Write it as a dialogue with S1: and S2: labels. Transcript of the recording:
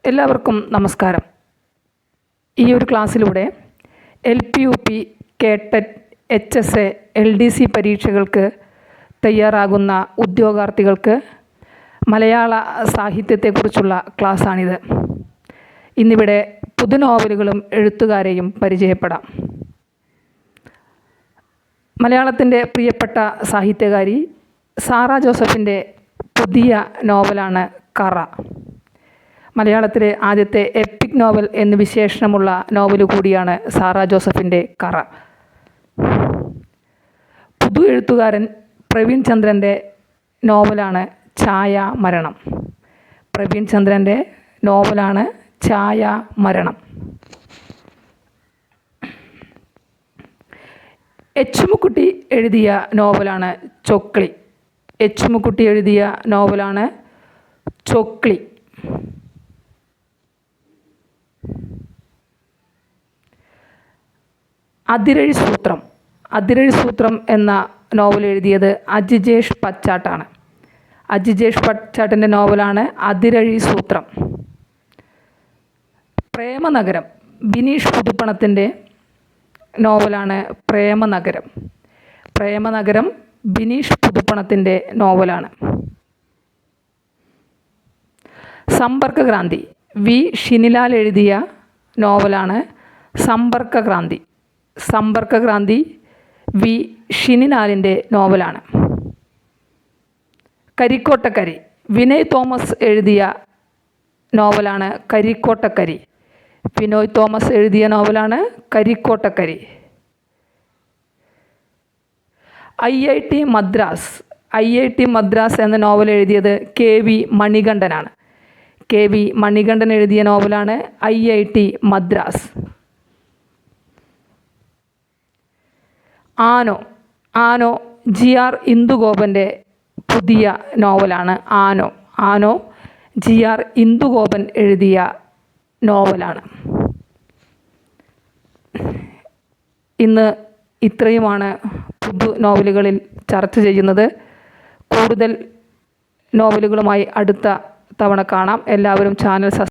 S1: എല്ലാവർക്കും നമസ്കാരം. ഈ ഒരു ക്ലാസ്സിലൂടെ LP-UP, കേട്ടറ്റ്, HSA, LDC പരീക്ഷകൾക്ക് തയ്യാറാകുന്ന ഉദ്യോഗാർത്ഥികൾക്ക് മലയാള സാഹിത്യത്തെക്കുറിച്ചുള്ള ക്ലാസ്സാണിത്. ഇന്നിവിടെ പുതുനോവലുകളും എഴുത്തുകാരെയും പരിചയപ്പെടാം. മലയാളത്തിൻ്റെ പ്രിയപ്പെട്ട സാഹിത്യകാരി സാറാ ജോസഫിൻ്റെ പുതിയ നോവലാണ് കറ. മലയാളത്തിലെ ആദ്യത്തെ എപ്പിക് നോവൽ എന്ന് വിശേഷണമുള്ള നോവൽ കൂടിയാണ് സാറാ ജോസഫിൻ്റെ കറ. പുതു എഴുത്തുകാരൻ പ്രവീൺ ചന്ദ്രൻ്റെ നോവലാണ് ഛായാമരണം. പ്രവീൺ ചന്ദ്രൻ്റെ നോവലാണ് ഛായാമരണം. എച്ചുമുക്കുട്ടി എഴുതിയ നോവലാണ് ചൊക്ലി. എച്ചുമുക്കുട്ടി എഴുതിയ നോവലാണ് ചൊക്ലി. അതിരഴി സൂത്രം. അതിരഴി സൂത്രം എന്ന നോവൽ എഴുതിയത് അജിജേഷ് പച്ചാട്ടാണ്. അജിജേഷ് പച്ചാട്ടിൻ്റെ നോവലാണ് അതിരഴി സൂത്രം. പ്രേമനഗരം. ബിനീഷ് പുതുപ്പണത്തിൻ്റെ നോവലാണ് പ്രേമനഗരം. പ്രേമനഗരം ബിനീഷ് പുതുപ്പണത്തിൻ്റെ നോവലാണ്. സമ്പർക്കക്രാന്തി. വി ഷിനിലാൽ എഴുതിയ നോവലാണ് സമ്പർക്കക്രാന്തി. സമ്പർക്കക്രാന്തി വി ഷിനിലാലിൻ്റെ നോവലാണ്. കരിക്കോട്ടക്കരി. വിനയ് തോമസ് എഴുതിയ നോവലാണ് കരിക്കോട്ടക്കരി. വിനോയ് തോമസ് എഴുതിയ നോവലാണ് കരിക്കോട്ടക്കരി. IIT മദ്രാസ്. IIT മദ്രാസ് എന്ന നോവൽ എഴുതിയത് KV മണികണ്ഠനാണ്. KV മണികണ്ഠൻ എഴുതിയ നോവലാണ് IIT മദ്രാസ്. ആനോ. ആനോ GR ഇന്ദുഗോപൻ്റെ പുതിയ നോവലാണ് ആനോ. ആനോ GR ഇന്ദുഗോപൻ എഴുതിയ നോവലാണ്. ഇന്ന് ഇത്രയുമാണ് പുതു നോവലുകളിൽ ചർച്ച ചെയ്യുന്നത്. കൂടുതൽ നോവലുകളുമായി അടുത്ത തവണ കാണാം. എല്ലാവരും ചാനൽ